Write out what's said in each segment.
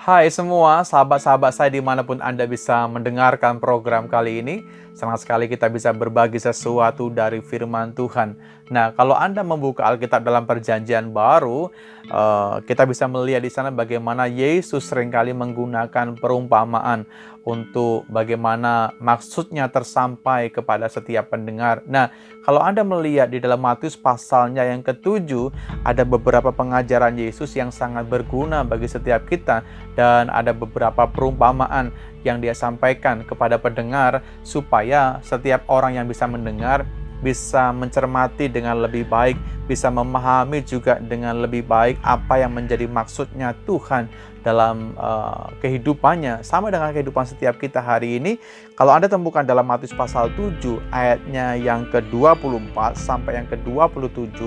Hai semua, sahabat-sahabat saya dimanapun Anda bisa mendengarkan program kali ini. Senang sekali kita bisa berbagi sesuatu dari firman Tuhan. Nah, kalau Anda membuka Alkitab dalam perjanjian baru, kita bisa melihat di sana bagaimana Yesus seringkali menggunakan perumpamaan untuk bagaimana maksudnya tersampai kepada setiap pendengar. Nah, kalau Anda melihat di dalam Matius pasalnya yang ke-7, ada beberapa pengajaran Yesus yang sangat berguna bagi setiap kita. Dan ada beberapa perumpamaan yang dia sampaikan kepada pendengar supaya setiap orang yang bisa mendengar bisa mencermati dengan lebih baik, bisa memahami juga dengan lebih baik apa yang menjadi maksudnya Tuhan dalam kehidupannya, sama dengan kehidupan setiap kita hari ini. Kalau Anda temukan dalam Matius pasal 7 ayatnya yang ke-24 sampai yang ke-27,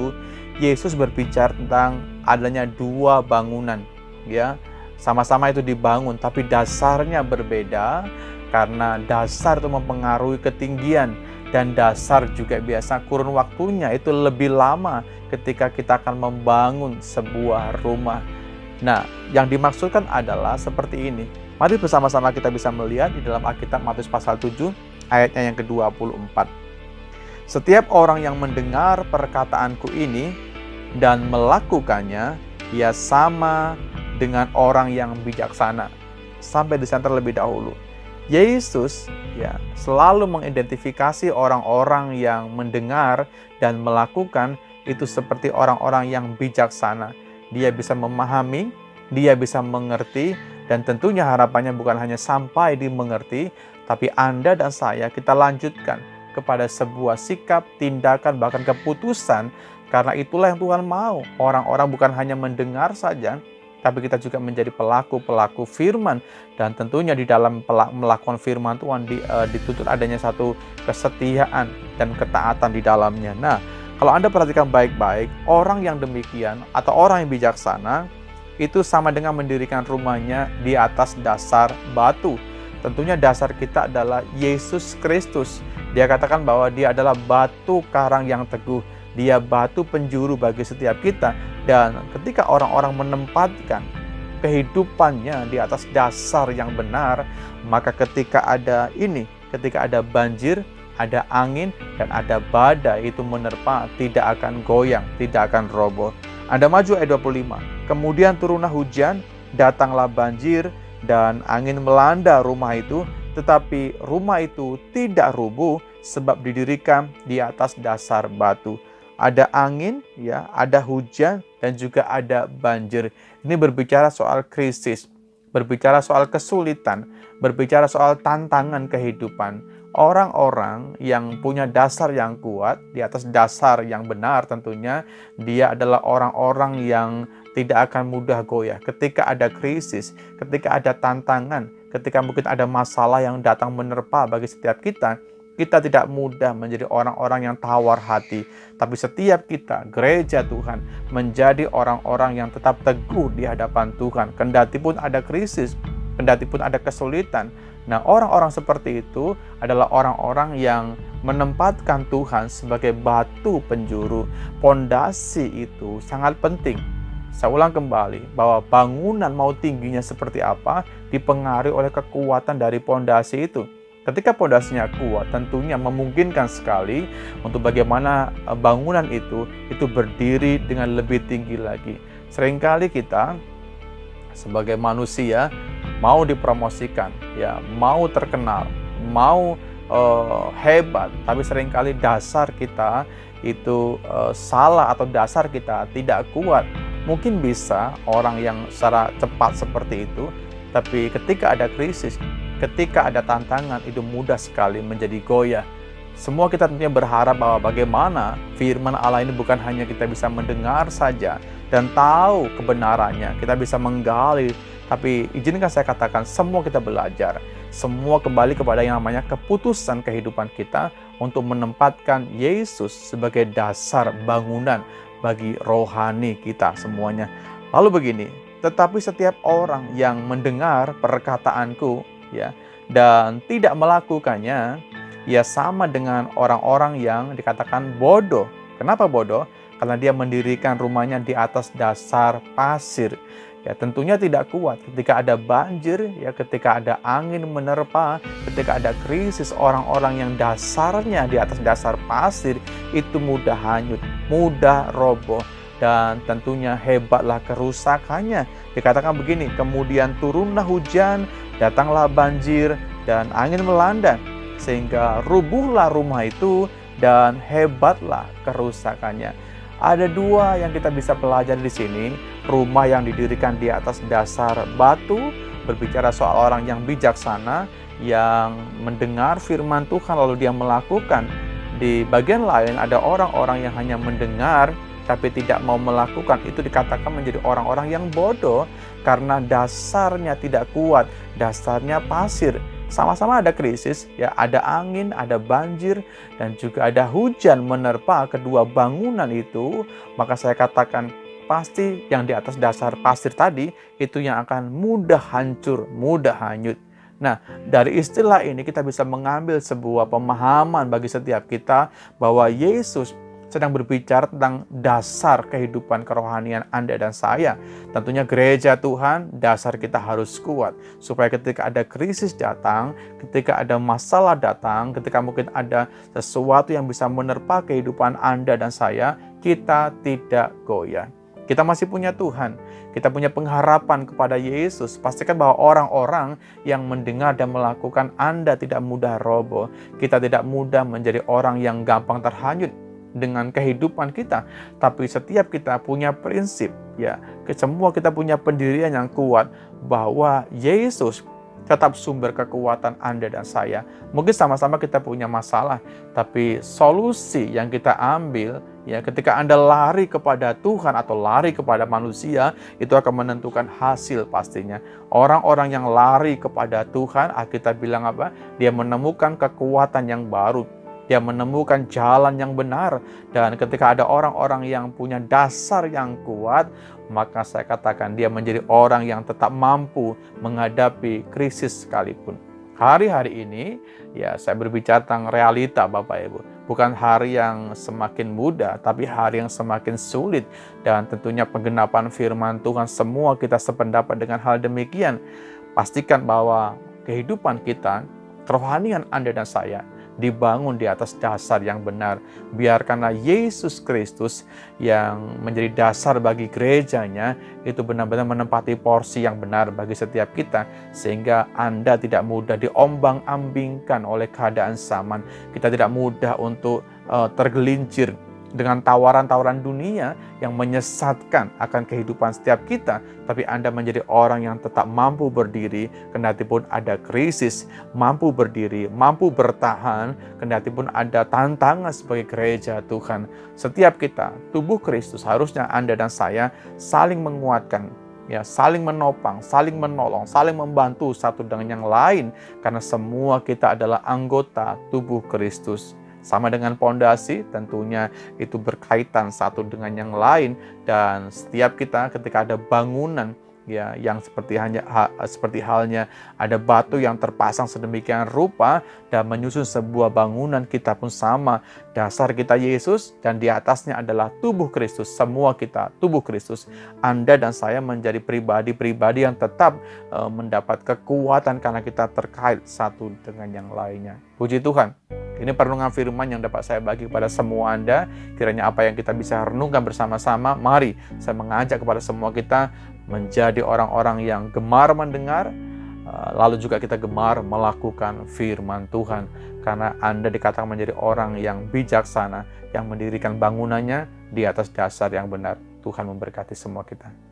Yesus berbicara tentang adanya dua bangunan, ya. Sama-sama itu dibangun, tapi dasarnya berbeda karena dasar itu mempengaruhi ketinggian dan dasar juga biasa kurun waktunya itu lebih lama ketika kita akan membangun sebuah rumah. Nah, yang dimaksudkan adalah seperti ini. Mari bersama-sama kita bisa melihat di dalam Alkitab Matius pasal 7 ayatnya yang ke-24. Setiap orang yang mendengar perkataanku ini dan melakukannya, ia sama dengan orang yang bijaksana. Sampai di sana terlebih dahulu. Yesus selalu mengidentifikasi orang-orang yang mendengar dan melakukan itu seperti orang-orang yang bijaksana. Dia bisa memahami, dia bisa mengerti, dan tentunya harapannya bukan hanya sampai dimengerti, tapi Anda dan saya kita lanjutkan kepada sebuah sikap, tindakan, bahkan keputusan, karena itulah yang Tuhan mau. Orang-orang bukan hanya mendengar saja, tapi kita juga menjadi pelaku-pelaku firman. Dan tentunya di dalam melakukan firman Tuhan dituntut adanya satu kesetiaan dan ketaatan di dalamnya. Nah, kalau Anda perhatikan baik-baik, orang yang demikian atau orang yang bijaksana itu sama dengan mendirikan rumahnya di atas dasar batu. Tentunya dasar kita adalah Yesus Kristus. Dia katakan bahwa dia adalah batu karang yang teguh. Dia batu penjuru bagi setiap kita. Dan ketika orang-orang menempatkan kehidupannya di atas dasar yang benar, maka ketika ada banjir, ada angin, dan ada badai itu menerpa, tidak akan goyang, tidak akan roboh. Anda maju ayat 25. Kemudian turunlah hujan, datanglah banjir, dan angin melanda rumah itu, tetapi rumah itu tidak rubuh sebab didirikan di atas dasar batu. Ada angin, ada hujan, dan juga ada banjir. Ini berbicara soal krisis, berbicara soal kesulitan, berbicara soal tantangan kehidupan. Orang-orang yang punya dasar yang kuat, di atas dasar yang benar tentunya, dia adalah orang-orang yang tidak akan mudah goyah. Ketika ada krisis, ketika ada tantangan, ketika mungkin ada masalah yang datang menerpa bagi setiap kita tidak mudah menjadi orang-orang yang tawar hati. Tapi setiap kita, gereja Tuhan, menjadi orang-orang yang tetap teguh di hadapan Tuhan. Kendati pun ada krisis, kendati pun ada kesulitan. Nah, orang-orang seperti itu adalah orang-orang yang menempatkan Tuhan sebagai batu penjuru. Pondasi itu sangat penting. Saya ulang kembali bahwa bangunan mau tingginya seperti apa dipengaruhi oleh kekuatan dari pondasi itu. Ketika pondasinya kuat, tentunya memungkinkan sekali untuk bagaimana bangunan itu berdiri dengan lebih tinggi lagi. Seringkali kita sebagai manusia mau dipromosikan, mau terkenal, mau hebat, tapi seringkali dasar kita itu salah atau dasar kita tidak kuat. Mungkin bisa orang yang secara cepat seperti itu, tapi ketika ada krisis, ketika ada tantangan, itu mudah sekali menjadi goyah. Semua kita tentunya berharap bahwa bagaimana firman Allah ini bukan hanya kita bisa mendengar saja dan tahu kebenarannya, kita bisa menggali, tapi izinkan saya katakan semua kita belajar. Semua kembali kepada yang namanya keputusan kehidupan kita untuk menempatkan Yesus sebagai dasar bangunan bagi rohani kita semuanya. Lalu begini, tetapi setiap orang yang mendengar perkataanku dan tidak melakukannya, ia sama dengan orang-orang yang dikatakan bodoh. Kenapa bodoh? Karena dia mendirikan rumahnya di atas dasar pasir. ya tentunya tidak kuat. Ketika ada banjir, ya ketika ada angin menerpa, ketika ada krisis, orang-orang yang dasarnya di atas dasar pasir itu mudah hanyut, mudah roboh, dan tentunya hebatlah kerusakannya. Dikatakan begini, kemudian turunlah hujan, datanglah banjir, dan angin melanda, sehingga rubuhlah rumah itu dan hebatlah kerusakannya. Ada dua yang kita bisa pelajari di sini. Rumah yang didirikan di atas dasar batu berbicara soal orang yang bijaksana, yang mendengar firman Tuhan lalu dia melakukan. Di bagian lain ada orang-orang yang hanya mendengar tapi tidak mau melakukan. Itu dikatakan menjadi orang-orang yang bodoh karena dasarnya tidak kuat, dasarnya pasir. Sama-sama ada krisis, ya ada angin, ada banjir, dan juga ada hujan menerpa kedua bangunan itu, maka saya katakan pasti yang di atas dasar pasir tadi itu yang akan mudah hancur, mudah hanyut. Nah, dari istilah ini kita bisa mengambil sebuah pemahaman bagi setiap kita bahwa Yesus sedang berbicara tentang dasar kehidupan kerohanian Anda dan saya. Tentunya gereja Tuhan, dasar kita harus kuat. Supaya ketika ada krisis datang, ketika ada masalah datang, ketika mungkin ada sesuatu yang bisa menerpa kehidupan Anda dan saya, kita tidak goyah. Kita masih punya Tuhan, kita punya pengharapan kepada Yesus. Pastikan bahwa orang-orang yang mendengar dan melakukan Anda tidak mudah roboh. Kita tidak mudah menjadi orang yang gampang terhanyut dengan kehidupan kita, tapi setiap kita punya prinsip, ya, semua kita punya pendirian yang kuat bahwa Yesus tetap sumber kekuatan Anda dan saya. Mungkin sama-sama kita punya masalah, tapi solusi yang kita ambil, ya, ketika Anda lari kepada Tuhan atau lari kepada manusia, itu akan menentukan hasil pastinya. Orang-orang yang lari kepada Tuhan, Alkitab bilang apa? Dia menemukan kekuatan yang baru. Dia menemukan jalan yang benar. Dan ketika ada orang-orang yang punya dasar yang kuat, maka saya katakan dia menjadi orang yang tetap mampu menghadapi krisis sekalipun. Hari-hari ini, ya saya berbicara tentang realita Bapak Ibu. Bukan hari yang semakin mudah, tapi hari yang semakin sulit. Dan tentunya penggenapan firman Tuhan, semua kita sependapat dengan hal demikian. Pastikan bahwa kehidupan kita, kerohanian Anda dan saya, dibangun di atas dasar yang benar. Biarkanlah Yesus Kristus yang menjadi dasar bagi gerejanya itu benar-benar menempati porsi yang benar bagi setiap kita, sehingga Anda tidak mudah diombang-ambingkan oleh keadaan zaman. Kita tidak mudah untuk tergelincir dengan tawaran-tawaran dunia yang menyesatkan akan kehidupan setiap kita, tapi Anda menjadi orang yang tetap mampu berdiri kendati pun ada krisis, mampu berdiri, mampu bertahan kendati pun ada tantangan sebagai gereja Tuhan. Setiap kita, tubuh Kristus, harusnya Anda dan saya saling menguatkan, ya, saling menopang, saling menolong, saling membantu satu dengan yang lain, karena semua kita adalah anggota tubuh Kristus. Sama dengan pondasi, tentunya itu berkaitan satu dengan yang lain, dan setiap kita ketika ada bangunan, ya, yang seperti halnya ada batu yang terpasang sedemikian rupa dan menyusun sebuah bangunan, kita pun sama. Dasar kita Yesus dan di atasnya adalah tubuh Kristus. Semua kita tubuh Kristus. Anda dan saya menjadi pribadi-pribadi yang tetap mendapat kekuatan karena kita terkait satu dengan yang lainnya. Puji Tuhan. Ini perenungan firman yang dapat saya bagi kepada semua Anda. Kiranya apa yang kita bisa renungkan bersama-sama, mari saya mengajak kepada semua kita menjadi orang-orang yang gemar mendengar, lalu juga kita gemar melakukan firman Tuhan. Karena Anda dikatakan menjadi orang yang bijaksana, yang mendirikan bangunannya di atas dasar yang benar. Tuhan memberkati semua kita.